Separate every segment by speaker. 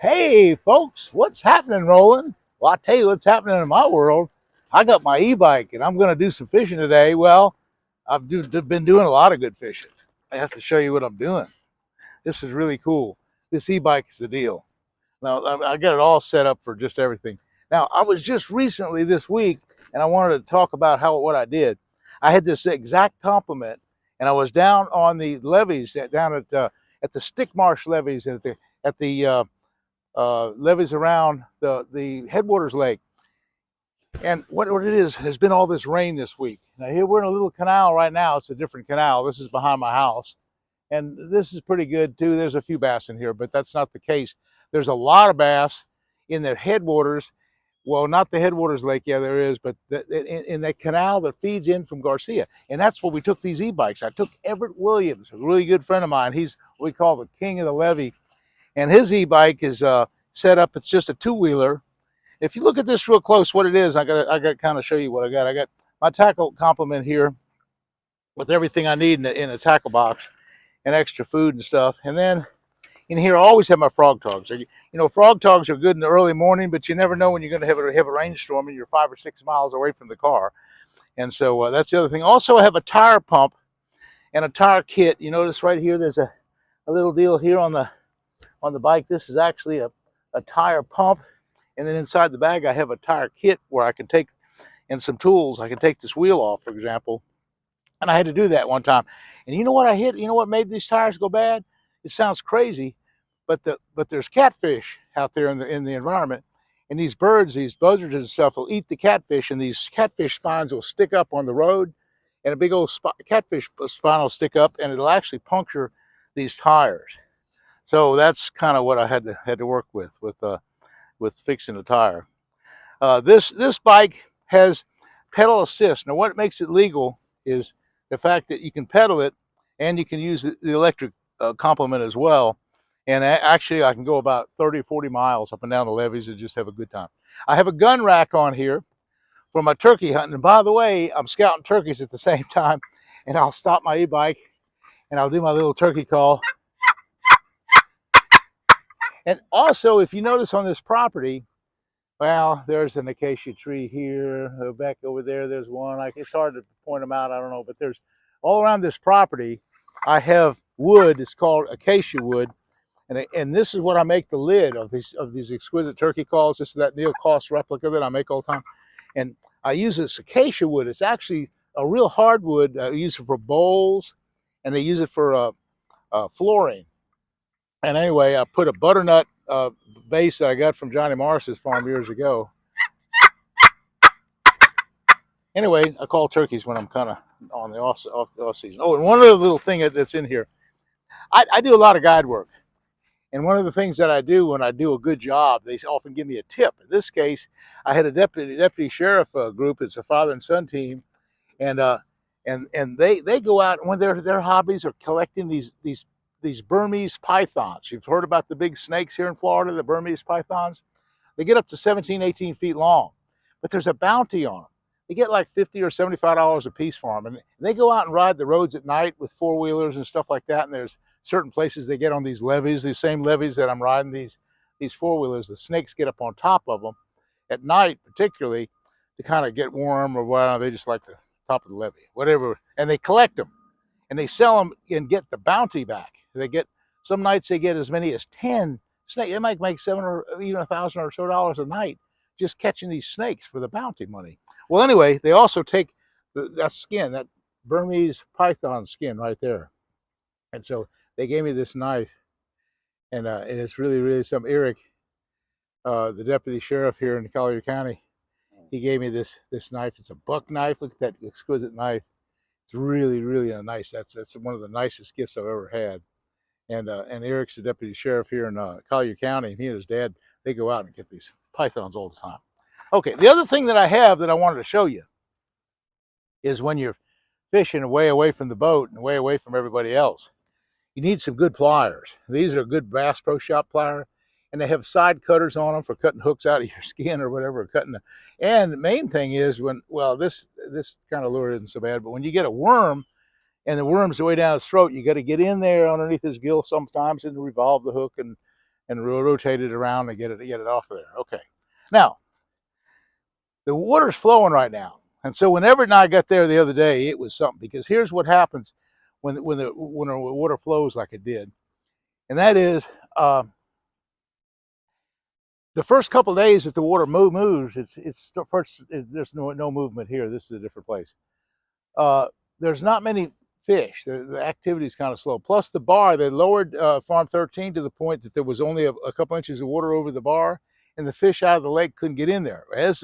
Speaker 1: Hey folks, what's happening, Roland? Well, I'll tell you what's happening in my world. I got my e-bike and I'm going to do some fishing today. Well, been doing a lot of good fishing. I have to show you what I'm doing. This is really cool. This e-bike is the deal. Now, I got it all set up for just everything. Now, I was just recently this week and I wanted to talk about what I did. I had this exact complement and I was down on the levees down at the Stick Marsh levees at the levees around the headwaters lake. And what it is, there's been all this rain this week. Now here we're in a little canal right now. It's a different canal. This is behind my house. And this is pretty good too. There's a few bass in here, but that's not the case. There's a lot of bass in the headwaters. Well, not the headwaters lake, yeah, there is, but in that canal that feeds in from Garcia. And that's where we took these e-bikes. I took Everett Williams, a really good friend of mine. He's what we call the king of the levee. And his e-bike is set up. It's just a two-wheeler. If you look at this real close, what it is, I got to kind of show you what I got. I got my tackle complement here with everything I need in a tackle box and extra food and stuff. And then in here, I always have my frog togs. You know, frog togs are good in the early morning, but you never know when you're going to have a rainstorm and you're 5 or 6 miles away from the car. And so that's the other thing. Also, I have a tire pump and a tire kit. You notice right here, there's a little deal here on the bike. This is actually a tire pump. And then inside the bag, I have a tire kit where I can take, and some tools. I can take this wheel off, for example. And I had to do that one time. And you know what I hit? You know what made these tires go bad? It sounds crazy, but there's catfish out there in the environment. And these birds, these buzzards and stuff, will eat the catfish, and these catfish spines will stick up on the road, and a big old catfish spine will stick up, and it'll actually puncture these tires. So that's kind of what I had to work with fixing the tire. This bike has pedal assist. Now, what makes it legal is the fact that you can pedal it and you can use the electric complement as well. And actually, I can go about 30 or 40 miles up and down the levees and just have a good time. I have a gun rack on here for my turkey hunting. And by the way, I'm scouting turkeys at the same time. And I'll stop my e-bike and I'll do my little turkey call. And also, if you notice on this property, well, there's an acacia tree here. Back over there, there's one. It's hard to point them out. I don't know. But there's all around this property, I have wood. It's called acacia wood. And this is what I make the lid of these exquisite turkey calls. This is that Neil Koss replica that I make all the time. And I use this acacia wood. It's actually a real hardwood. I use it for bowls, and they use it for flooring. And anyway, I put a butternut base that I got from Johnny Morris's farm years ago. Anyway, I call turkeys when I'm kind of on the off season. Oh, and one other little thing that's in here. I do a lot of guide work. And one of the things that I do when I do a good job, they often give me a tip. In this case, I had a deputy sheriff group. It's a father and son team. And they go out, and when their hobbies are collecting these Burmese pythons. You've heard about the big snakes here in Florida, the Burmese pythons. They get up to 17, 18 feet long, but there's a bounty on them. They get like $50 or $75 a piece for them. And they go out and ride the roads at night with four-wheelers and stuff like that. And there's certain places they get on these levees, these same levees that I'm riding these four-wheelers. The snakes get up on top of them at night, particularly, to kind of get warm or whatever. They just like the top of the levee, whatever. And they collect them and they sell them and get the bounty back. They get, some nights they get as many as 10 snakes. They might make $7 or even $1,000 or so a night just catching these snakes for the bounty money. Well, anyway, they also take that skin, that Burmese python skin right there. And so they gave me this knife, and it's really, really some Eric, the deputy sheriff here in Collier County. He gave me this knife. It's a buck knife. Look at that exquisite knife. It's really, really nice. That's one of the nicest gifts I've ever had. And Eric's the deputy sheriff here in Collier County. And he and his dad, they go out and get these pythons all the time. Okay, the other thing that I have that I wanted to show you is when you're fishing way away from the boat and way away from everybody else, you need some good pliers. These are good Bass Pro Shop pliers, and they have side cutters on them for cutting hooks out of your skin or whatever, and the main thing is this kind of lure isn't so bad, but when you get a worm, and the worm's way down his throat, you got to get in there underneath his gill sometimes and revolve the hook and and rotate it around and get it off of there. Okay. Now, the water's flowing right now. And so when Everett and I got there the other day, it was something, because here's what happens when the water flows like it did. And that is, the first couple of days that the water moves, there's no movement here. This is a different place. There's not many fish. The activity is kind of slow. Plus the bar, they lowered Farm 13 to the point that there was only a couple inches of water over the bar, and the fish out of the lake couldn't get in there. As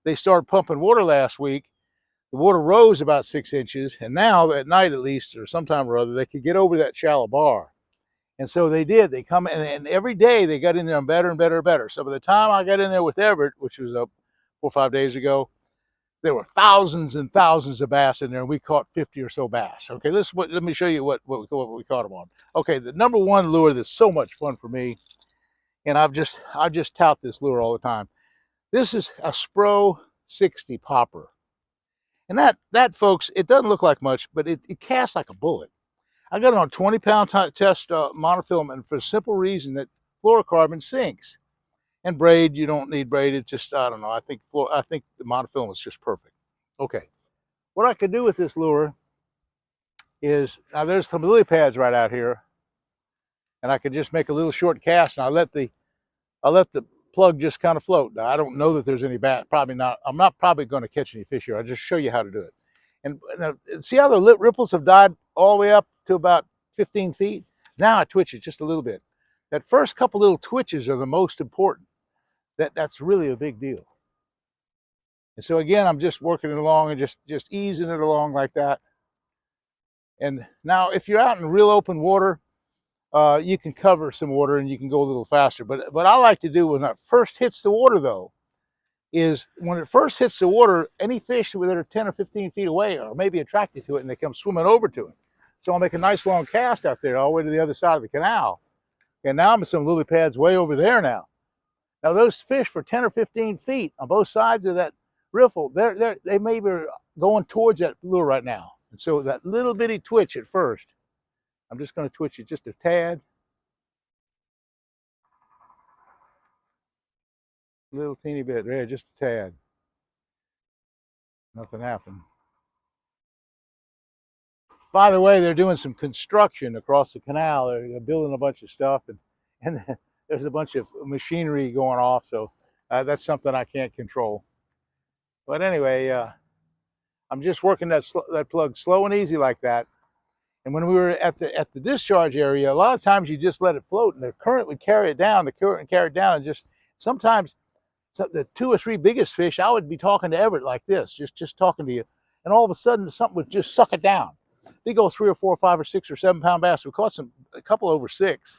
Speaker 1: they started pumping water last week, the water rose about 6 inches, and now at night at least, or sometime or other, they could get over that shallow bar. And so they did. They come in, and every day they got in there better and better and better. So by the time I got in there with Everett, which was 4 or 5 days ago, there were thousands and thousands of bass in there, and we caught 50 or so bass. Okay, let me show you what we caught them on. Okay, the number one lure that's so much fun for me, and I just tout this lure all the time. This is a Spro 60 popper. And that folks, it doesn't look like much, but it casts like a bullet. I got it on 20-pound test monofilament, and for the simple reason that fluorocarbon sinks. And braid, you don't need braid. It's just, I don't know. I think the monofilament is just perfect. Okay. What I could do with this lure is, now there's some lily pads right out here, and I could just make a little short cast, and I let the plug just kind of float. Now, I don't know that there's any bass. Probably not. I'm not probably going to catch any fish here. I'll just show you how to do it. And see how the ripples have died all the way up to about 15 feet? Now I twitch it just a little bit. That first couple little twitches are the most important. That's really a big deal. And so again, I'm just working it along and just easing it along like that. And now if you're out in real open water, you can cover some water and you can go a little faster. But what I like to do when it first hits the water, though, is when it first hits the water, any fish that are 10 or 15 feet away are maybe attracted to it, and they come swimming over to it. So I'll make a nice long cast out there all the way to the other side of the canal. And now I'm in some lily pads way over there now. Now those fish for 10 or 15 feet on both sides of that riffle, they may be going towards that lure right now. And so that little bitty twitch at first, I'm just going to twitch it just a tad. Little teeny bit there, just a tad. Nothing happened. By the way, they're doing some construction across the canal. They're building a bunch of stuff, and there's a bunch of machinery going off, so that's something I can't control. But anyway, I'm just working that plug slow and easy like that. And when we were at the discharge area, a lot of times you just let it float, and the current would carry it down. The current would carry it down, and just sometimes the 2 or 3 biggest fish, I would be talking to Everett like this, just talking to you, and all of a sudden something would just suck it down. They go 3 or 4 or 5 or 6 or 7 pound bass. We caught a couple over 6,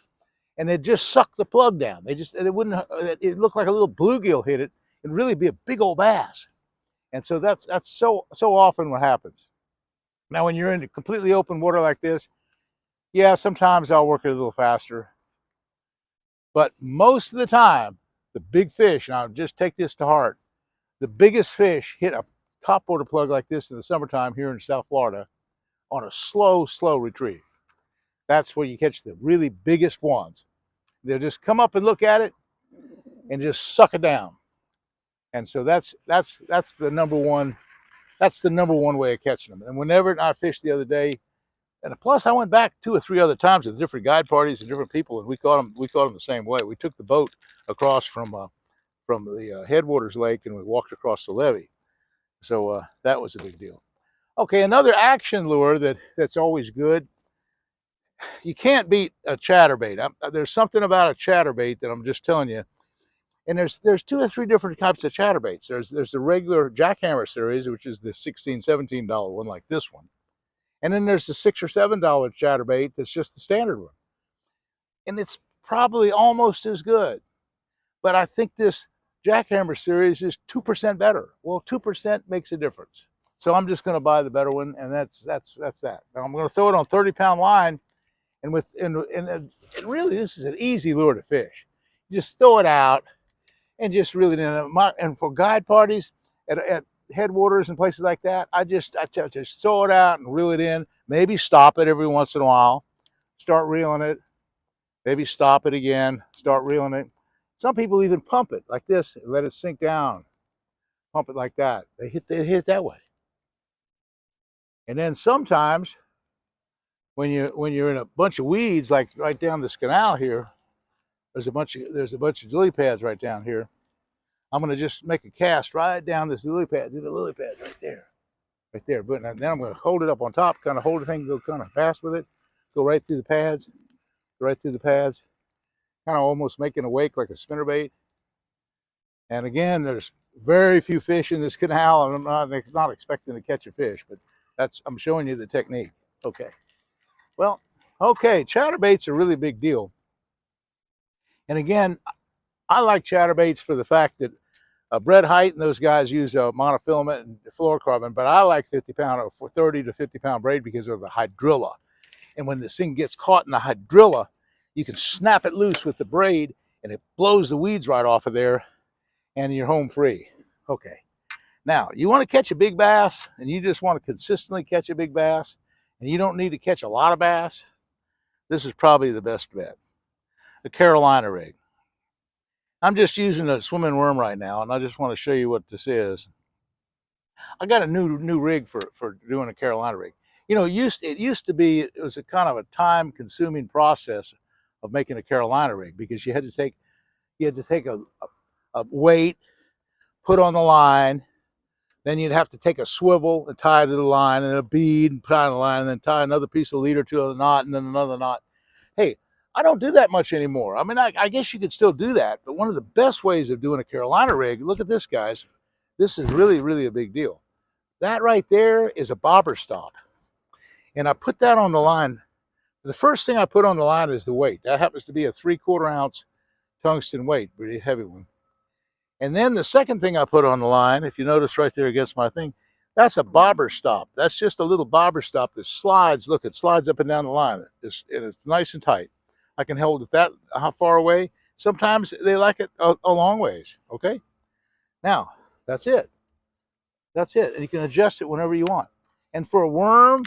Speaker 1: and they just sucked the plug down. It looked like a little bluegill hit it. It'd really be a big old bass. And so that's so often what happens. Now when you're in completely open water like this, yeah, sometimes I'll work it a little faster. But most of the time, the big fish, and I'll just take this to heart, the biggest fish hit a topwater plug like this in the summertime here in South Florida on a slow retrieve. That's where you catch the really biggest ones. They'll just come up and look at it and just suck it down. And so that's the number one. That's the number one way of catching them. And whenever I fished the other day, and plus I went back 2 or 3 other times with different guide parties and different people, and we caught them the same way. We took the boat across from the headwaters lake, and we walked across the levee. So that was a big deal. Okay, another action lure that's always good. You can't beat a chatterbait. There's something about a chatterbait that I'm just telling you. And there's 2 or 3 different types of chatterbaits. There's the regular jackhammer series, which is the $16, $17 one like this one. And then there's the $6 or $7 chatterbait that's just the standard one. And it's probably almost as good. But I think this jackhammer series is 2% better. Well, 2% makes a difference. So I'm just going to buy the better one, and that's that. Now I'm going to throw it on 30-pound line, and really this is an easy lure to fish. You just throw it out and just reel it in. And for guide parties at headwaters and places like that, I just throw it out and reel it in. Maybe stop it every once in a while, start reeling it. maybe stop it again, start reeling it. Some people even pump it like this, and let it sink down, pump it like that. They hit it that way. And then sometimes when you're in a bunch of weeds, like right down this canal here, there's a bunch of lily pads right down here. I'm gonna just make a cast right down this lily pad, do the lily pads right there. Right there. But then I'm going to hold it up on top, kind of hold the thing, go kind of fast with it, go right through the pads, kind of almost making a wake like a spinnerbait. And again, there's very few fish in this canal, and I'm not expecting to catch a fish, but I'm showing you the technique. Okay. Well, okay, chatterbait's a really big deal. And again, I like chatterbaits for the fact that Brett Height and those guys use monofilament and fluorocarbon, but I like 50-pound or 30 to 50-pound braid because of the hydrilla. And when this thing gets caught in the hydrilla, you can snap it loose with the braid, and it blows the weeds right off of there, and you're home free. Okay. Now, you want to catch a big bass, and you just want to consistently catch a big bass, and you don't need to catch a lot of bass, this is probably the best bet. The Carolina rig. I'm just using a swimming worm right now, and I just want to show you what this is. I got a new rig for doing a Carolina rig. You know, it used to be, it was a kind of a time-consuming process of making a Carolina rig, because you had to take a weight, put on the line, then you'd have to take a swivel and tie it to the line, and a bead and tie on the line, and then tie another piece of leader to a knot, and then another knot. Hey, I don't do that much anymore. I mean, I guess you could still do that, but one of the best ways of doing a Carolina rig, look at this, guys. This is really, really a big deal. That right there is a bobber stop. And I put that on the line. The first thing I put on the line is the weight. That happens to be a 3/4 ounce tungsten weight, pretty heavy one. And then the second thing I put on the line, if you notice right there against my thing, that's a bobber stop. That's just a little bobber stop that slides. Look, it slides up and down the line. It's nice and tight. I can hold it that how far away. Sometimes they like it a long ways. Okay. Now, that's it. That's it. And you can adjust it whenever you want. And for a worm,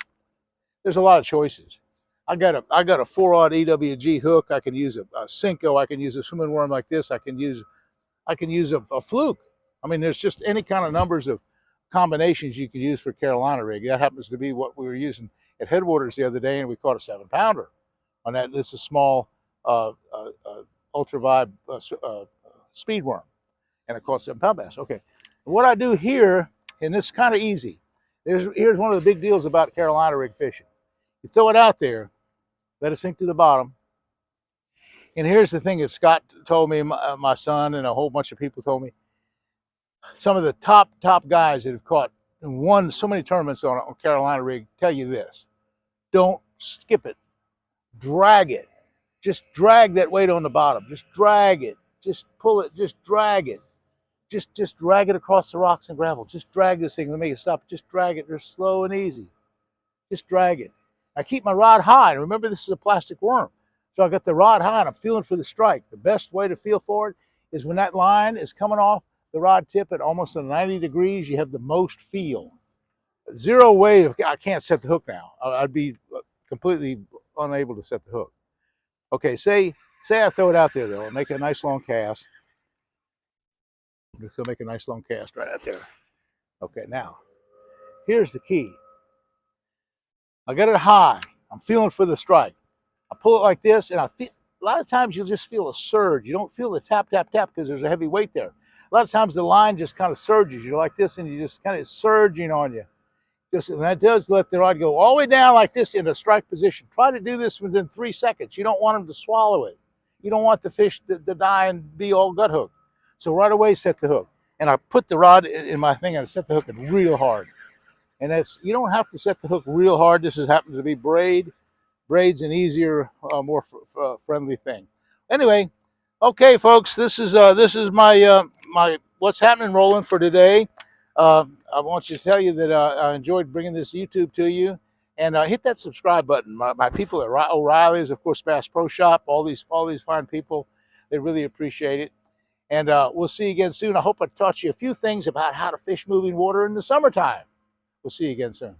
Speaker 1: there's a lot of choices. I got a 4-aught EWG hook. I can use a Cinco. I can use a swimming worm like this. I can use a fluke. I mean, there's just any kind of numbers of combinations you can use for Carolina rig. That happens to be what we were using at Headwaters the other day, and we caught a 7-pounder on that. This is a small ultra vibe speed worm, and I caught 7-pound bass. Okay, what I do here, and it's kind of easy. Here's one of the big deals about Carolina rig fishing. You throw it out there, let it sink to the bottom. And here's the thing that Scott told me, my son, and a whole bunch of people told me. Some of the top guys that have caught and won so many tournaments on Carolina rig tell you this: don't skip it, drag it. Just drag that weight on the bottom. Just drag it. Just pull it. Just drag it. Just drag it across the rocks and gravel. Just drag this thing to make it stop. Just drag it. Just slow and easy. Just drag it. I keep my rod high. Remember, this is a plastic worm. So I got the rod high and I'm feeling for the strike. The best way to feel for it is when that line is coming off the rod tip at almost 90 degrees, you have the most feel. Zero way, I can't set the hook now. I'd be completely unable to set the hook. Okay, say I throw it out there though, and make a nice long cast. I'm just gonna make a nice long cast right out there. Okay, now, here's the key. I got it high. I'm feeling for the strike. I pull it like this, and I feel, a lot of times you'll just feel a surge. You don't feel the tap, tap, tap because there's a heavy weight there. A lot of times the line just kind of surges. You're like this, and you just kind of surging on you. And that does let the rod go all the way down like this in a strike position. Try to do this within 3 seconds. You don't want them to swallow it. You don't want the fish to die and be all gut hooked. So right away, set the hook. And I put the rod in my thing, and I set the hook in real hard. And you don't have to set the hook real hard. This happens to be braid. Braid's an easier, more friendly thing. Anyway, okay, folks, this is my my what's happening, Roland, for today. I want to tell you that I enjoyed bringing this YouTube to you, and hit that subscribe button. My people at O'Reilly's, of course, Bass Pro Shop, all these fine people, they really appreciate it. And we'll see you again soon. I hope I taught you a few things about how to fish moving water in the summertime. We'll see you again soon.